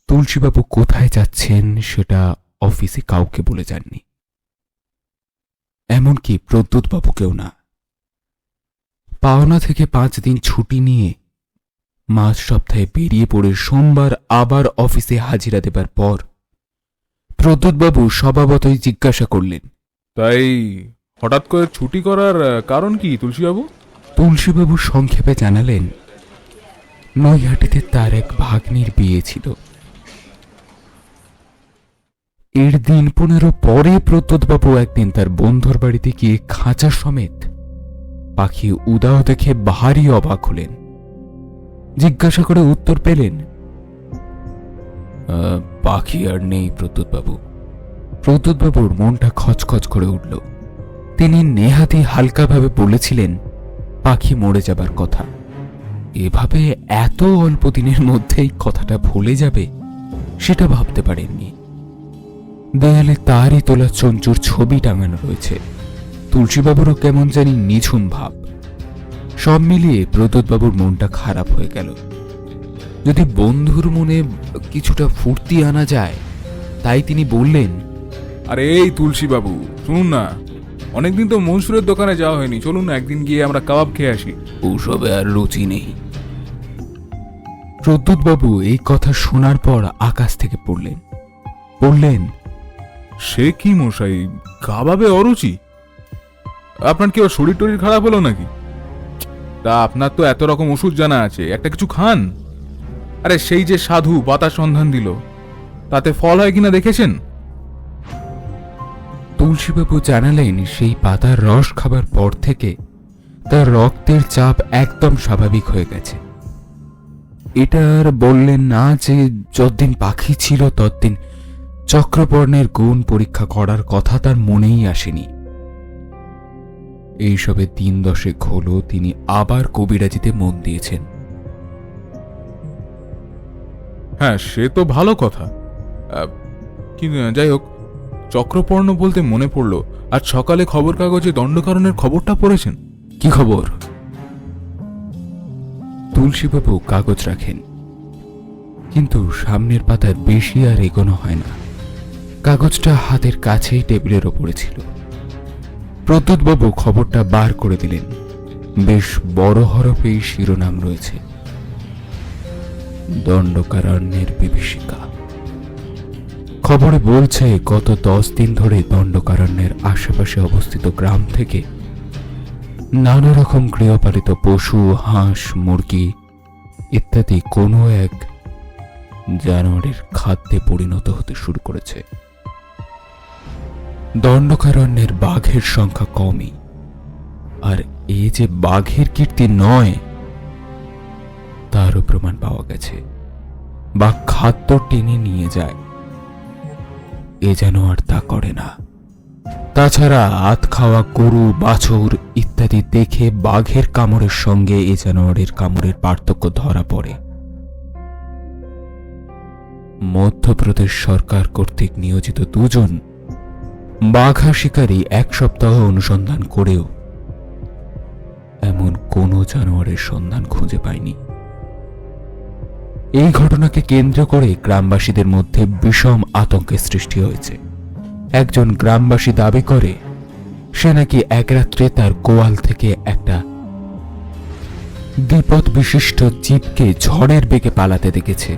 তুলসীবাবু কোথায় যাচ্ছেন সেটা অফিসে কাউকে বলে যাননি, এমনকি প্রদ্যুৎবাবুকেও না। পাওনা থেকে 5 দিন ছুটি নিয়ে মাঝ সপ্তাহে বেরিয়ে পড়ে সোমবার আবার অফিসে হাজিরা দেবার পর প্রদ্যুৎবাবু স্বভাবতই জিজ্ঞাসা করলেন, তাই হঠাৎ করে ছুটি করার কারণ কি তুলসীবাবু? তুলসীবাবু সংক্ষেপে জানালেন, নৈহাটিতে তার এক ভাগ্নির বিয়ে ছিল। এর দিন 15 পরে প্রদ্যুৎবাবু একদিন তার বন্ধুর বাড়িতে গিয়ে খাঁচা সমেত পাখি উদাও দেখে ভারী অবাক হলেন। জিজ্ঞাসা করে উত্তর পেলেন, পাখি আর নেই প্রদ্যুৎবাবু। প্রদ্যুৎবাবুর মনটা খচখচ করে উঠল। তিনি নেহাতি হালকাভাবে বলেছিলেন পাখি মরে যাবার কথা। এভাবে এত অল্প দিনের মধ্যেই কথাটা ভুলে যাবে সেটা ভাবতে পারেননি। দেয়ালে তারই তোলা চঞ্চুর ছবি টাঙানো রয়েছে। তুলসীবাবুরও কেমন জানি নিঝুম ভাব। সব মিলিয়ে প্রদ্যুৎবাবুর মনটা খারাপ হয়ে গেল। যদি বন্ধুর মনে কিছুটা ফুর্তি আনা যায়, তাই তিনি বললেন, আরে এই তুলসীবাবু, শুনুন না, অনেকদিন তো মনসুরের দোকানে যাওয়া হয়নি, চলুন না একদিন গিয়ে আমরা কাবাব খেয়ে আসি। ওসবে আর রুচি নেই। প্রদ্যুৎবাবু এই কথা শোনার পর আকাশ থেকে পড়লেন, সে কি মশাই, কাবাবে অরুচি? আপনার কি ওর শরীর টরীর খারাপ হলো নাকি? তা আপনার তো এত রকম ওষুধ জানা আছে, একটা কিছু খান। আরে সেই যে সাধু পাতার সন্ধান দিল, তাতে ফল হয় কিনা দেখেছেন? তুলসীবাবু জানালেন, সেই পাতার রস খাবার পর থেকে তার রক্তের চাপ একদম স্বাভাবিক হয়ে গেছে। এটা আর বললেন না যে যতদিন পাখি ছিল ততদিন চক্রবর্ণের গুণ পরীক্ষা করার কথা তার মনেই আসেনি। এইসবে 3-10 হলো তিনি আবার কবিরাজিতে মন দিয়েছেন। হ্যাঁ, সে তো ভালো কথা। কি যাই হোক, চক্রপর্ণ বলতে মনে পড়লো, আজ সকালে খবর কাগজে দণ্ডকারণের খবরটা পড়েছেন? কি খবর? তুলসীবাবু কাগজ রাখেন, কিন্তু সামনের পাতার বেশি আর এগোনো হয় না। কাগজটা হাতের কাছেই টেবিলের ওপরে ছিল। প্রদ্যুৎবাবু খবরটা বার করে দিলেন। বেশ বড় হরফেই শিরোনাম রয়েছে, দণ্ডকারণ্যের বিভীষিকা। খবরে বলছে গত 10 দিন ধরে দণ্ডকারণ্যের আশেপাশে অবস্থিত গ্রাম থেকে নানা রকম গৃহপালিত পশু, হাঁস, মুরগি ইত্যাদি কোনো এক জানোয়ারের খাদ্যে পরিণত হতে শুরু করেছে। দণ্ডকারণ্যের বাঘের সংখ্যা কমই, আর এ যে বাঘের কীর্তি নয় তারও প্রমাণ পাওয়া গেছে। বাঘ খাদ্য টেনে নিয়ে যায়, এ যেন আর তা করে না। তাছাড়া আত খাওয়া গরু, বাছুর ইত্যাদি দেখে বাঘের কামড়ের সঙ্গে এ জানোয়ারের কামড়ের পার্থক্য ধরা পড়ে। মধ্যপ্রদেশ সরকার কর্তৃক নিয়োজিত 2 জন বাঘা শিকারী 1 সপ্তাহ অনুসন্ধান করেও এমন কোনো জানোয়ারের সন্ধান খুঁজে পায়নি। এই ঘটনাকে কেন্দ্র করে গ্রামবাসীদের মধ্যে বিষম আতঙ্কের সৃষ্টি হয়েছে। একজন গ্রামবাসী দাবি করে সে নাকি এক রাত্রে তার গোয়াল থেকে একটা দ্বিপদ বিশিষ্ট জীবকে ঝড়ের বেগে পালাতে দেখেছে।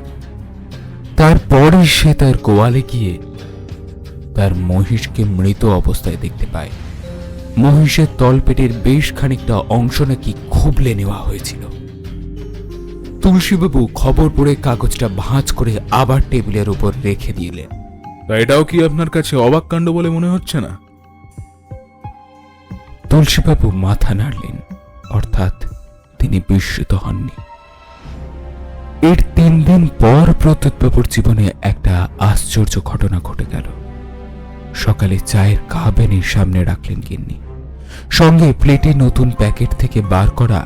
তারপরই সে তার গোয়ালে গিয়ে তার মহিষকে মৃত অবস্থায় দেখতে পায়। মহিষের তলপেটের বেশ খানিকটা অংশ নাকি খুবলে নেওয়া হয়েছিল। তুলসীবাবু খবর পড়ে কাগজটা ভাঁজ করে আবার টেবিলের উপর রেখে দিলেন। তা এটাও কি আপনার কাছে অবাক কাণ্ড বলে মনে হচ্ছে না? তুলসীবাবু মাথা নাড়লেন, অর্থাৎ তিনি বিস্মিত হননি। এর 3 দিন পর প্রদ্যোৎবাবুর জীবনে একটা আশ্চর্য ঘটনা ঘটে গেল। সকালে চায়ের কাপ এনে সামনে রাখলেন গিন্নি, সঙ্গে প্লেটে নতুন প্যাকেট থেকে বার করা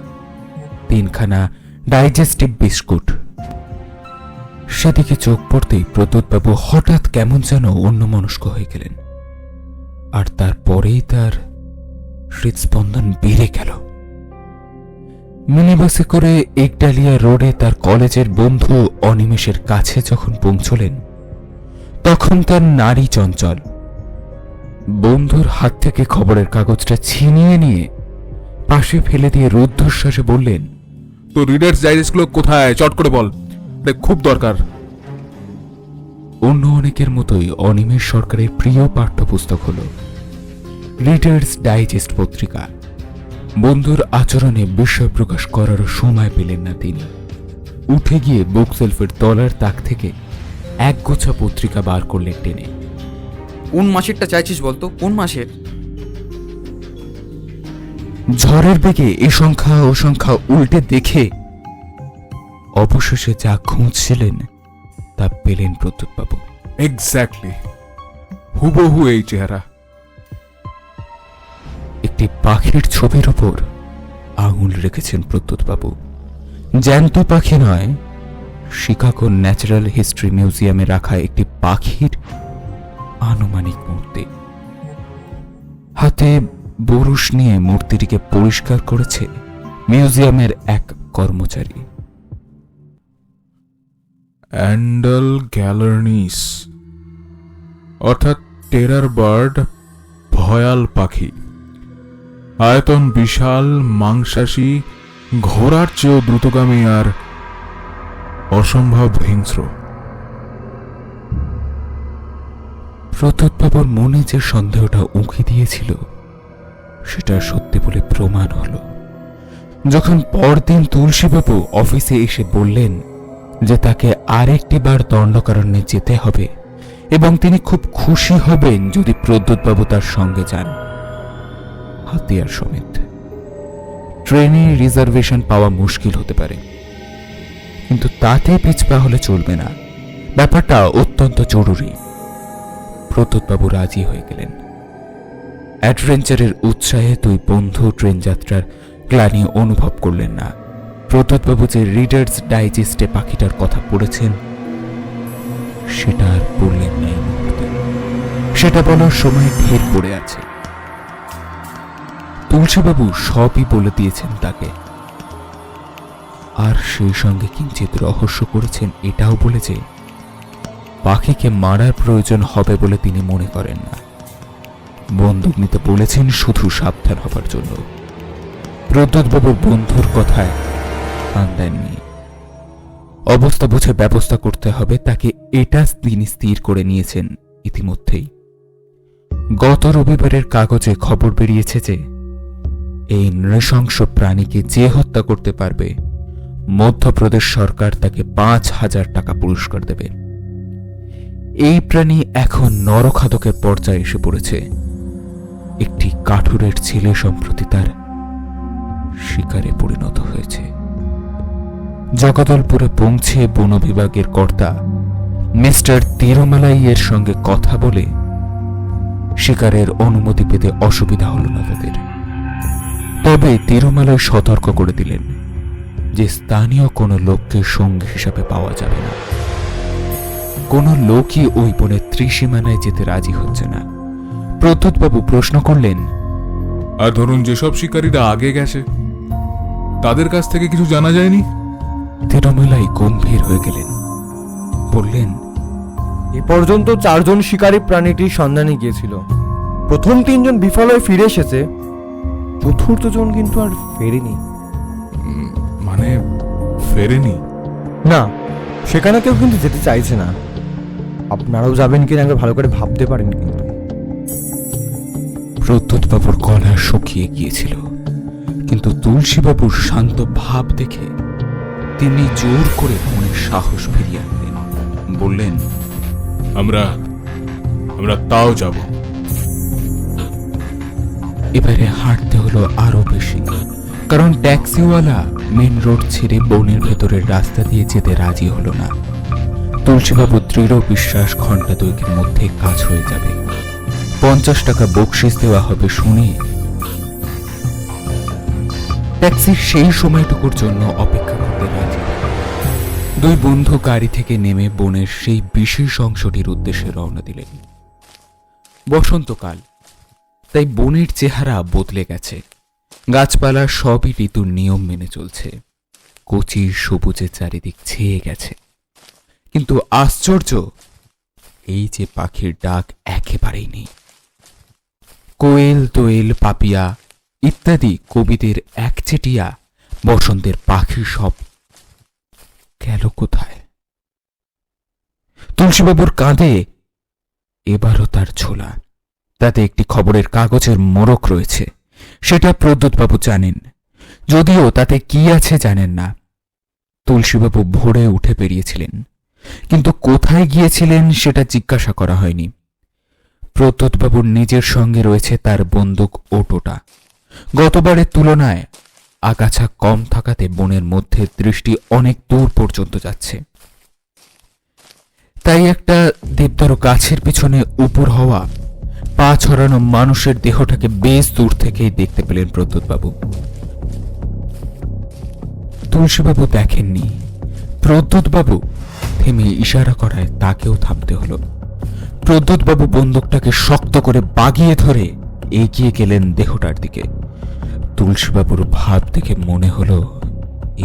3খানা ডাইজেস্টিভ বিস্কুট। সেদিকে চোখ পড়তেই প্রদ্যোৎবাবু হঠাৎ কেমন যেন অন্যমনস্ক হয়ে গেলেন, আর তারপরেই তার হৃদস্পন্দন বেড়ে গেল। মিনিবাসে করে একডালিয়া রোডে তার কলেজের বন্ধু অনিমেষের কাছে যখন পৌঁছলেন, তখন তার নারী চঞ্চল। বন্ধুর হাত থেকে খবরের কাগজটা ছিনিয়ে নিয়ে পাশে ফেলে দিয়ে রুদ্ধশ্বাসে বললেন, তো রিডার্স ডাইজেস্টগুলো কোথায়, চট করে বল, খুব দরকার। অন্য অনেকের মতোই অনিমেষ সরকারের প্রিয় পাঠ্যপুস্তক হল রিডার্স ডাইজেস্ট পত্রিকা। বন্ধুর আচরণে বিস্ময় প্রকাশ করারও সময় পেলেন না তিনি। উঠে গিয়ে বুক সেলফের তলার তাক থেকে একগোছা পত্রিকা বার করলেন টেনে। কোন মাসেরটা চাইছিস বলতো, কোন মাসের? ঝড়ের বেগে এ সংখ্যা ও সংখ্যা উল্টে দেখে অবশেষে যা খুঁজছিলেন তা পেলেন প্রদ্যোৎবাবু। এক্স্যাক্টলি হুবহু এই চেহারা। একটি পাখির ছবির ওপর আঙুল রেখেছেন প্রদ্যোৎবাবু। জ্যান্ত পাখি নয়, শিকাগো ন্যাচারাল হিস্ট্রি মিউজিয়ামে রাখা একটি পাখির আনুমানিক মূর্তি। হাতে বরুশ নিয়ে মূর্তিটিকে পরিষ্কার করেছে মিউজিয়ামের এক কর্মচারী। অ্যান্ডাল গ্যালার্নিস, অর্থাৎ টেরার বার্ড, ভয়াল পাখি। আয়তন বিশাল, মাংসাশী, ঘোড়ার চেয়েও দ্রুতগামী আর অসম্ভব হিংস্র। প্রদ্যোৎবাবুর মনে যে সন্দেহটা উঁকি দিয়েছিল সেটা সত্যি বলে প্রমাণ হল যখন পরদিন তুলসীবাবু অফিসে এসে বললেন যে তাকে আরেকটি বার দণ্ডকারণ্যে যেতে হবে এবং তিনি খুব খুশি হবেন যদি প্রদ্যোৎবাবু তার সঙ্গে যান, হাতিয়ার সমেত। ট্রেনে রিজার্ভেশন পাওয়া মুশকিল হতে পারে, কিন্তু তাতে পিছপা হলে চলবে না, ব্যাপারটা অত্যন্ত জরুরি। প্রদ্যোৎবাবু রাজি হয়ে গেলেন। অ্যাডভেঞ্চারের উৎসাহে দুই বন্ধু ট্রেন যাত্রার গ্লানি অনুভব করলেন না। প্রদ্যোৎবাবু যে রিডার্স ডাইজেস্টে পাখিটার কথা পড়েছেন সেটা আর বললেন না এই মুহূর্তে, সেটা বলার সময় ঢের পড়ে আছে। তুলসীবাবু সবই বলে দিয়েছেন তাকে, আর সেই সঙ্গে কিঞ্চিত রহস্য করেছেন এটাও বলে যে পাখিকে মারার প্রয়োজন হবে বলে তিনি মনে করেন না। বন্দুক নিতে বলেছেন শুধু সাবধান হবার জন্য। প্রদ্যোৎবাবু বন্ধুর কথায় কান দেননি। অবস্থা বুঝে ব্যবস্থা করতে হবে তাকে, এটা তিনি স্থির করে নিয়েছেন ইতিমধ্যেই। গত রবিবারের কাগজে খবর বেরিয়েছে যে এই নৃশংস প্রাণীকে যে হত্যা করতে পারবে মধ্যপ্রদেশ সরকার তাকে 5,000 টাকা পুরস্কার দেবে। এই প্রাণী এখন নরখাদকের পর্যায়ে এসে পড়েছে। একটি কাঠুরের ছেলে সম্প্রতি তার শিকারে পরিণত হয়েছে। জগদলপুরে পৌঁছে বন বিভাগের কর্তা মিস্টার তিরুমালাইয়ের সঙ্গে কথা বলে শিকারের অনুমতি পেতে অসুবিধা হল না তাদের। তবে তিরুমালাই সতর্ক করে দিলেন যে স্থানীয় কোনো লোককে সঙ্গী হিসাবে পাওয়া যাবে না। কোনো লোকই ওই বনের ত্রিসীমানায় যেতে রাজি হচ্ছে না। প্রদ্যোৎবাবু প্রশ্ন করলেন, আর ধরুন যেসব শিকারীরা আগে গেছে তাদের কাছ থেকে কিছু জানা যায়নি? তিরুমালাই গম্ভীর হয়ে গেলেন, বললেন, এ পর্যন্ত 4 জন শিকারী প্রাণীটির সন্ধানে গিয়েছিল। প্রথম 3 জন বিফল হয়ে ফিরে এসেছে, চতুর্থ জন কিন্তু আর ফেরেনি। মানে ফেরেনি? না, সেখানে কেউ কিন্তু যেতে চাইছে না। আপনারাও যাবেন কিনা একবার ভালো করে ভাবতে পারেন। কিন্তু প্রদ্যোৎবাবুর গলা শুকিয়ে গিয়েছিল, কিন্তু তুলসীবাবুর শান্ত ভাব দেখে তিনি জোর করে মনের সাহস ফিরিয়ে আনলেন। বললেন, আমরা তাও যাব। এবারে হাঁটতে হলো আরো বেশি, কারণ ট্যাক্সিওয়ালা মেন রোড ছেড়ে বনের ভেতরের রাস্তা দিয়ে যেতে রাজি হলো না। তুলসীবাবুর দৃঢ় বিশ্বাস ঘন্টা দুয়েকের মধ্যে কাজ হয়ে যাবে, 50 টাকা বকশিস দেওয়া হবে শুনে ট্যাক্সির সেই সময়টুকুর জন্য অপেক্ষা করতে রাজি। দুই বন্ধু গাড়ি থেকে নেমে বনের সেই বিশেষ অংশটির উদ্দেশ্যে রওনা দিলেন। বসন্তকাল, তাই বনের চেহারা বদলে গেছে। গাছপালা সবই ঋতুর নিয়ম মেনে চলছে, কচি সবুজে চারিদিক ছেয়ে গেছে। কিন্তু আশ্চর্য, এই যে পাখির ডাক একেবারেই নেই। কোয়েল, দোয়েল, পাপিয়া ইত্যাদি কবিদের একচেটিয়া বসন্তের পাখি সব গেল কোথায়? তুলসীবাবুর কাঁধে এবারও তার ঝোলা, তাতে একটি খবরের কাগজের মোড়ক রয়েছে। সেটা প্রদ্যোৎবাবু জানেন, যদিও তাতে কি আছে জানেন না। তুলসীবাবু ভোরে উঠে বেরিয়েছিলেন, কিন্তু কোথায় গিয়েছিলেন সেটা জিজ্ঞাসা করা হয়নি। প্রদ্যোৎবাবুর নিজের সঙ্গে রয়েছে তার বন্দুক ও টোটা। গতবারের তুলনায় আগাছা কম থাকাতে বনের মধ্যে দৃষ্টি অনেক দূর পর্যন্ত যাচ্ছে। তাই একটা দেবদারু গাছের পিছনে উপর হওয়া পা ছড়ানো মানুষের দেহটাকে বেশ দূর থেকেই দেখতে পেলেন প্রদ্যোৎবাবু। তুলসীবাবু দেখেননি। প্রদ্যোৎবাবু থেমে ইশারা করায় তাকেও থামতে হলো। প্রদ্যোৎবাবু বন্দুকটাকে শক্ত করে বাগিয়ে ধরে এগিয়ে গেলেন দেহটার দিকে। তুলসীবাবুর ভাব দেখে মনে হলো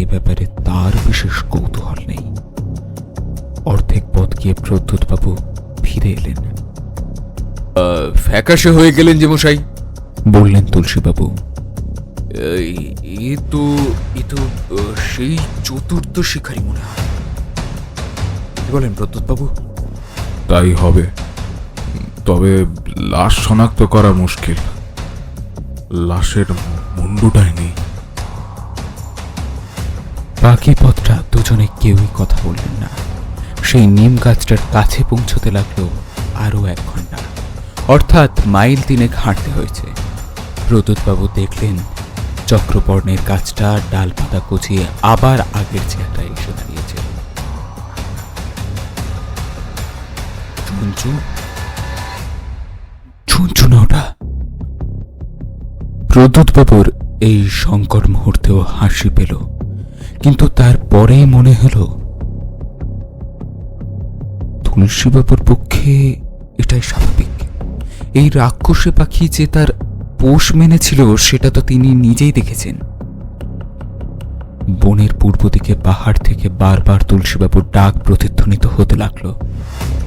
এ ব্যাপারে তার বিশেষ কৌতূহল নেই। অর্ধেক পথ গিয়ে প্রদ্যোৎবাবু ফিরে এলেন। ফ্যাকাশে হয়ে গেলেন যে মশাই, বললেন তুলসীবাবু। এ তো সেই চতুর্থ শিকারী মনে হয়। কি বলেন প্রদ্যোৎবাবু? তাই হবে, তবে লাশ শনাক্ত করা মুশকিল। লাশের মুন্ডুটাই নেই। বাকি পথটা দুজনে কেউই কথা বললেন না। সেই নিম গাছটার কাছে পৌঁছতে লাগলো আরো 1 ঘন্টা, অর্থাৎ মাইল 3 হাঁটতে হয়েছে। প্রদ্যোৎবাবু দেখলেন চক্রপর্ণের গাছটা ডালপাতা কুচিয়ে আবার আগের চেহারায় এসে দাঁড়িয়েছে। চুনচু না ওটা? প্রদ্যোৎবাবুর এই সংকট মুহূর্তেও হাসি পেল, কিন্তু তারপরেই মনে হলো তুলসীবাবুর পক্ষে এটাই স্বাভাবিক। এই রাক্ষসী পাখি যে তার পোষ মেনেছিল সেটা তো তিনি নিজেই দেখেছেন। বনের পূর্ব দিকে পাহাড় থেকে বারবার তুলসীবাবুর ডাক প্রতিধ্বনিত হতে লাগলো।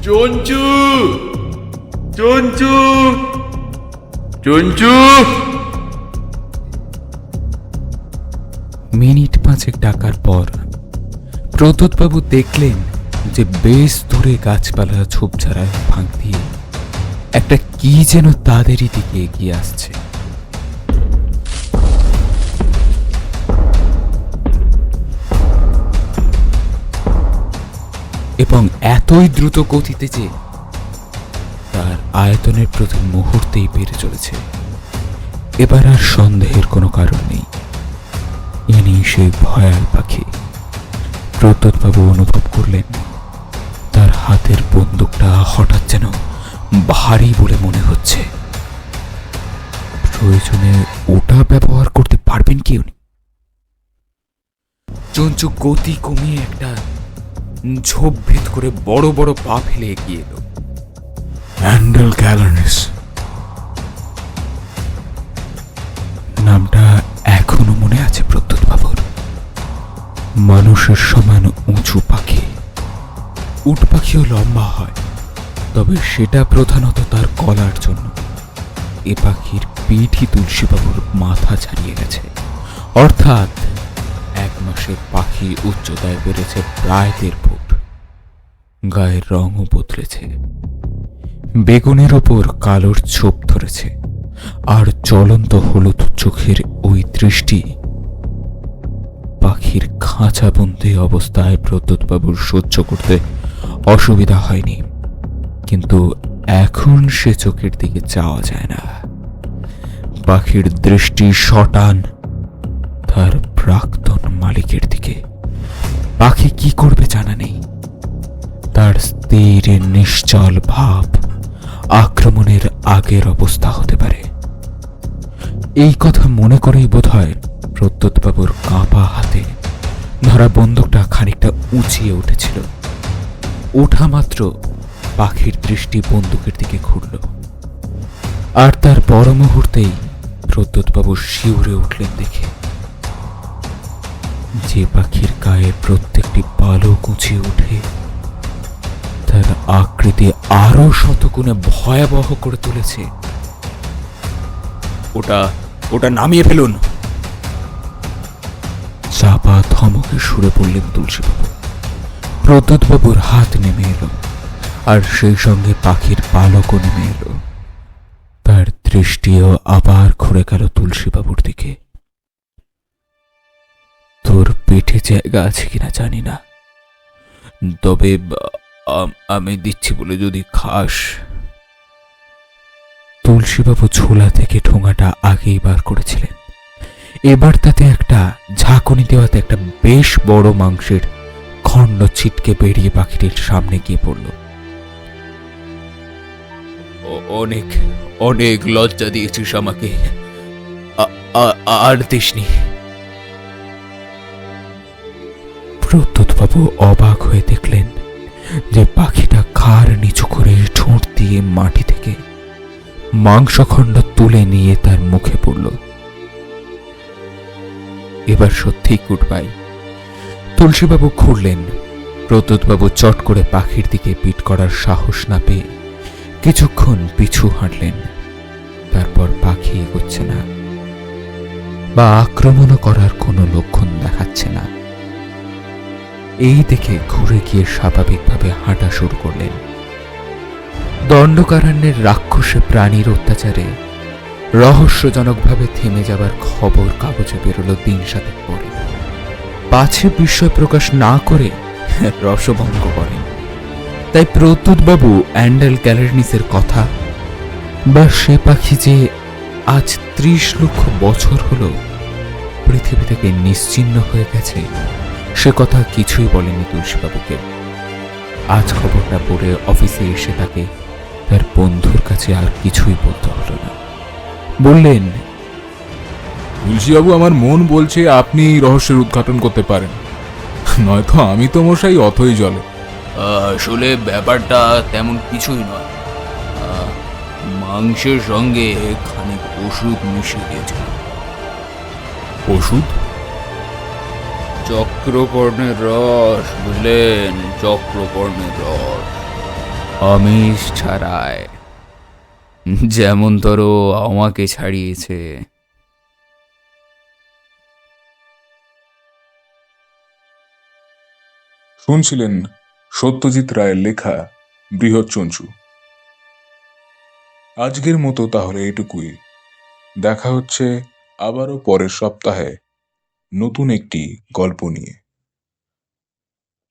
চঞ্চু, চঞ্চু, চঞ্চু। মিনিট 5 ডাকার পর প্রদ্যোৎবাবু দেখলেন যে বেশ দূরে গাছপালা ঝোপঝাড়ায় ফাঁক দিয়ে একটা কি যেন তাদেরই দিকে এগিয়ে আসছে। এবং এতই দ্রুত গতিতে যে তার আয়তনের প্রতি মুহূর্তেই বেড়ে চলেছে। এবার আর সন্দেহের কোনো কারণ নেই, ইনি সেই ভয়াল পাখি। প্রদ্যোৎবাবু অনুভব করলেন তার হাতের বন্দুকটা হঠাৎ যেন ভারী বলে মনে হচ্ছে। প্রয়োজনে ওটা ব্যবহার করতে পারবেন কি উনি? চঞ্চু গতি কমিয়ে একটা ঝোপ ভেদ করে বড় বড় পা ফেলে এগিয়ে এলো। হ্যান্ডেল ক্যালানিস নামটা এখনো মনে আছে প্রদ্যোৎবাবুর। মানুষের সমান উঁচু পাখি। উট পাখিও লম্বা হয়, তবে সেটা প্রধানত তার গলার জন্য। এ পাখির পিঠই তুলসীবাবুর মাথা ছাড়িয়ে গেছে, অর্থাৎ 1 মাসের পাখি উচ্চতায় বেড়েছে প্রায় 1.5 ফুট। গায়ের রঙও বদলেছে, বেগুনের ওপর কালোর ছোপ ধরেছে, আর জ্বলন্ত হলুদ চোখের ওই দৃষ্টি পাখির খাঁচাবন্দি অবস্থায় প্রদ্যোৎবাবুর সহ্য করতে অসুবিধা হয়নি। কিন্তু এখন সে চোখের দিকে যাওয়া যায় না। পাখির দৃষ্টি সটান তার প্রাক্তন মালিকের দিকে। পাখি কি করবে জানা নেই। তার স্থির নিশ্চল ভাব আক্রমণের আগের অবস্থা হতে পারে। এই কথা মনে করেই বোধহয় প্রদ্যোৎবাবুর কাঁপা হাতে ধরা বন্দুকটা খানিকটা উঁচিয়ে উঠেছিল। ওঠা মাত্র পাখির দৃষ্টি বন্দুকের দিকে ঘুরল, আর তার পর মুহূর্তেই প্রদ্যোৎবাবু শিউরে উঠলেন দেখে যে পাখির গায়ে প্রত্যেকটি পালক উঁচিয়ে উঠে তার আকৃতি আরো শতগুণে ভয়াবহ করে তুলেছে। ওটা ওটা নামিয়ে ফেলুন। চাপা ধমকে সুরে পড়লেন তুলসীবাবু। প্রদ্যোৎবাবুর হাত নেমে এলো, আর সেই সঙ্গে পাখির পালকও নেমে এলো। তার দৃষ্টিও আবার ঘুরে গেল তুলসীবাবুর দিকে। তোর পেটে জায়গা আছে কিনা জানি না, তবে আমি দিচ্ছি বলে যদি খাস। তুলসীবাবু ঝোলা থেকে ঠোঙাটা আগেই বার করেছিলেন। এবার তাতে একটা ঝাঁকুনি দেওয়াতে একটা বেশ বড় মাংসের খণ্ড ছিটকে বেরিয়ে পাখিটির সামনে গিয়ে পড়ল। অনেক অনেক লজ্জা দিয়েছিস আমাকে, আর দিসনি। প্রদ্যোৎবাবু অবাক হয়ে দেখলেন যে পাখিটা ঘাড় নিচু করে ঠোঁট দিয়ে মাটি থেকে মাংসখণ্ড তুলে নিয়ে তার মুখে পড়ল। এবার সত্যি গুড বাই। তুলসীবাবু ঘুরলেন। প্রদ্যোৎবাবু চট করে পাখির দিকে পিট করার সাহস না পেয়ে কিছুক্ষণ পিছু হাঁটলেন। তারপর পাখি এগোচ্ছে না বা আক্রমণও করার কোনো লক্ষণ দেখাচ্ছে না। এই দেখে ঘুরে গিয়ে স্বাভাবিকভাবে হাঁটা শুরু করলেন। দণ্ডকারণ্যের রাক্ষসে প্রাণীর অত্যাচারে রহস্যজনকভাবে থেমে যাবার খবর কাগজে বেরোলো দিন সাতেক পরে। পাছে বিস্ময় প্রকাশ না করে রসভঙ্গ করেন। তাই প্রদ্যোৎবাবু অ্যান্ডেল ক্যালেরনিসের কথা বা সে পাখি যে আজ ৩০ লক্ষ বছর হলো পৃথিবী থেকে নিশ্চিহ্ন হয়ে গেছে, সে কথা কিছুই বলেনি তুলসীবাবুকে। আজ খবরটা পড়ে অফিসে এসে তাকে তার বন্ধুর কাছে আর কিছুই বলতে হলো না। বললেন, তুলসীবাবু, আমার মন বলছে আপনি এই রহস্যের উদ্ঘাটন করতে পারেন, নয়তো আমি তো মশাই অথই জলে। আসলে ব্যাপারটা তেমন কিছুই নয়। মাংসের সঙ্গে খানিক ওষুধ মিশিয়ে দিয়েছিল। ওষুধ? চক্রকর্ণের রস, বুঝলেন? চক্রকর্ণের রস আমিষ ছাড়ায়, যেমন ধরো আমাকে ছাড়িয়েছে। শুনছিলেন সত্যজিৎ রায়ের লেখা বৃহৎচঞ্চু। আজকের মতো তাহলে এটুকুই। দেখা হচ্ছে আবারও পরের সপ্তাহে নতুন একটি গল্প নিয়ে।